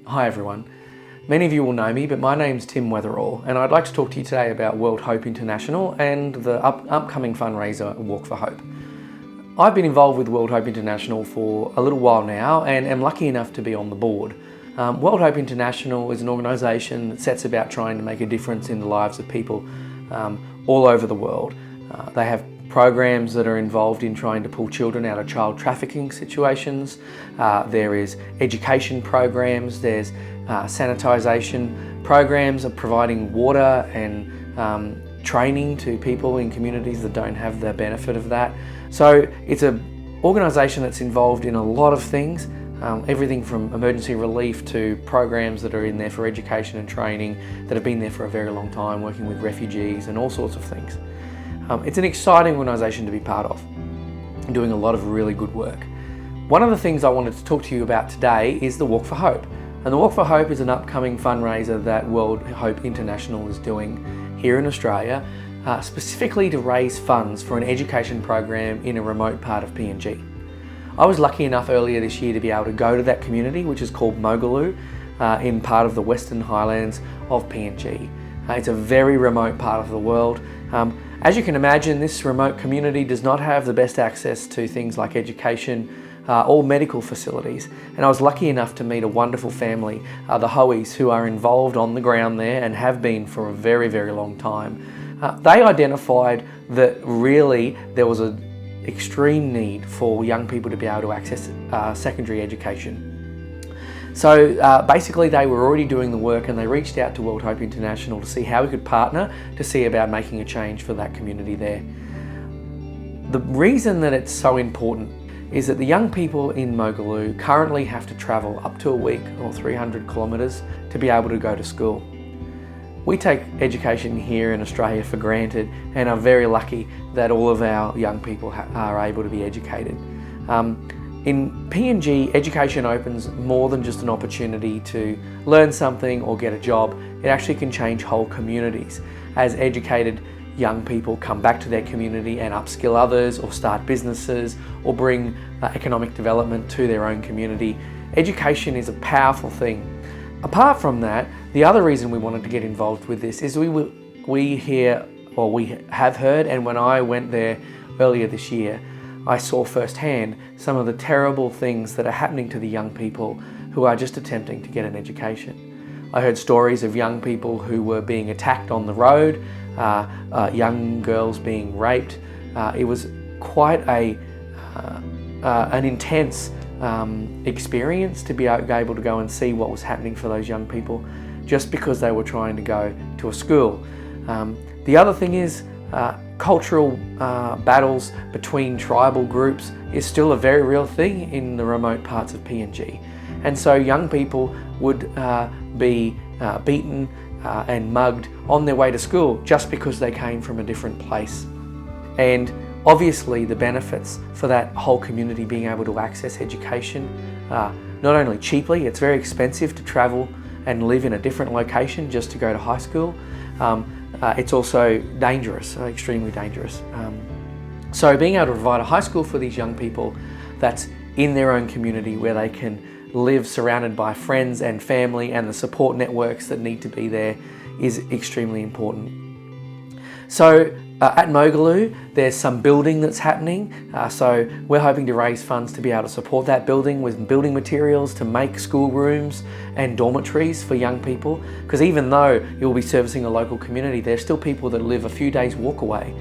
Hi everyone. Many of you will know me, but my name's Tim Weatherall, and I'd like to talk to you today about Walk4Hope International and the upcoming fundraiser, Walk4Hope. I've been involved with Walk4Hope International for a little while now and am lucky enough to be on the board. Walk4Hope International is an organisation that sets about trying to make a difference in the lives of people all over the world. They have programs that are involved in trying to pull children out of child trafficking situations. There is education programs, there's sanitisation programs of providing water and training to people in communities that don't have the benefit of that. So it's an organisation that's involved in a lot of things, everything from emergency relief to programs that are in there for education and training that have been there for a very long time, working with refugees and all sorts of things. It's an exciting organisation to be part of, doing a lot of really good work. One of the things I wanted to talk to you about today is the Walk4Hope. And the Walk4Hope is an upcoming fundraiser that Walk4Hope International is doing here in Australia, specifically to raise funds for an education program in a remote part of PNG. I was lucky enough earlier this year to be able to go to that community, which is called Mogaloo, in part of the Western Highlands of PNG. It's a very remote part of the world. As you can imagine, this remote community does not have the best access to things like education or medical facilities. And I was lucky enough to meet a wonderful family, the Hoes, who are involved on the ground there and have been for a very, very long time. They identified that really there was an extreme need for young people to be able to access secondary education. So basically they were already doing the work and they reached out to Walk4Hope International to see how we could partner to see about making a change for that community there. The reason that it's so important is that the young people in Mogaloo currently have to travel up to a week or 300 kilometres to be able to go to school. We take education here in Australia for granted and are very lucky that all of our young people are able to be educated. In PNG, education opens more than just an opportunity to learn something or get a job. It actually can change whole communities as educated young people come back to their community and upskill others or start businesses or bring economic development to their own community. Education is a powerful thing. Apart from that, the other reason we wanted to get involved with this is we have heard, and when I went there earlier this year, I saw firsthand some of the terrible things that are happening to the young people who are just attempting to get an education. I heard stories of young people who were being attacked on the road, young girls being raped. It was quite an intense experience to be able to go and see what was happening for those young people just because they were trying to go to a school. The other thing is cultural battles between tribal groups is still a very real thing in the remote parts of PNG. And so young people would be beaten and mugged on their way to school just because they came from a different place. And obviously the benefits for that whole community being able to access education, not only cheaply, it's very expensive to travel and live in a different location just to go to high school. It's also dangerous, extremely dangerous. So being able to provide a high school for these young people that's in their own community where they can live surrounded by friends and family and the support networks that need to be there is extremely important. So at Mogaloo, there's some building that's happening. So we're hoping to raise funds to be able to support that building with building materials to make schoolrooms and dormitories for young people. Because even though you'll be servicing a local community, there's still people that live a few days walk away.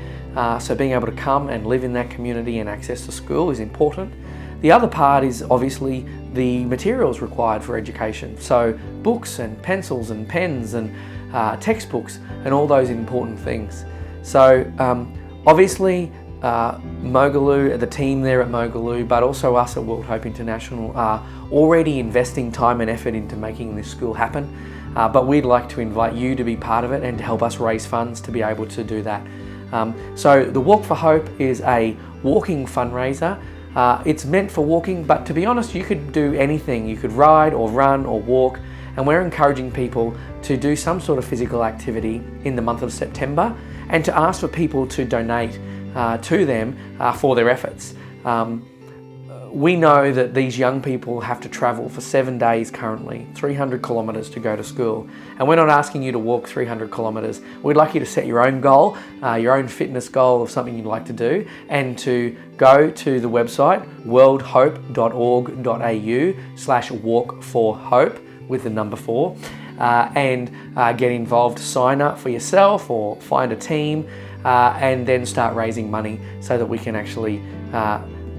So being able to come and live in that community and access to school is important. The other part is obviously the materials required for education. So books and pencils and pens and textbooks and all those important things. So obviously Mogaloo, the team there at Mogaloo, but also us at Walk4Hope International are already investing time and effort into making this school happen. But we'd like to invite you to be part of it and to help us raise funds to be able to do that. So the Walk4Hope is a walking fundraiser. It's meant for walking, but to be honest, you could do anything. You could ride or run or walk, and we're encouraging people to do some sort of physical activity in the month of September and to ask for people to donate to them for their efforts. we know that these young people have to travel for 7 days currently, 300 kilometres to go to school. And we're not asking you to walk 300 kilometres. We'd like you to set your own goal, your own fitness goal of something you'd like to do, and to go to the website worldhope.org.au/walk4hope with the number 4 and get involved, sign up for yourself or find a team and then start raising money so that we can actually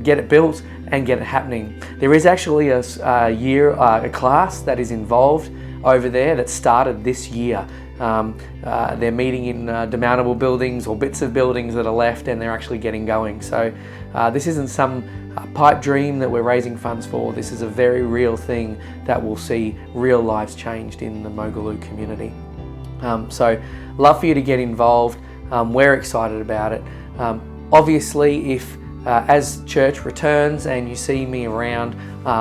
get it built and get it happening. There is actually a class that is involved over there that started this year. They're meeting in demountable buildings or bits of buildings that are left, and they're actually getting going. So this isn't some pipe dream that we're raising funds for. This is a very real thing that will see real lives changed in the Mogaloo community. So love for you to get involved. We're excited about it. Obviously, if as church returns and you see me around,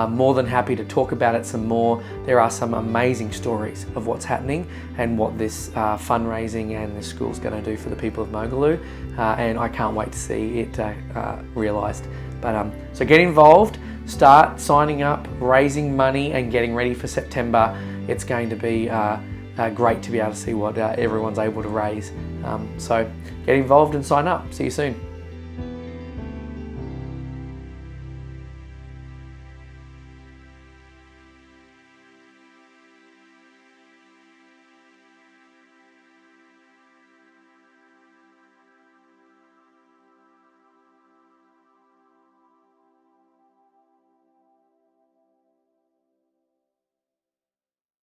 more than happy to talk about it some more. There are some amazing stories of what's happening and what this fundraising and this school is going to do for the people of Mogaloo, and I can't wait to see it realised. But so get involved, start signing up, raising money and getting ready for September. It's going to be great to be able to see what everyone's able to raise. So get involved and sign up. See you soon.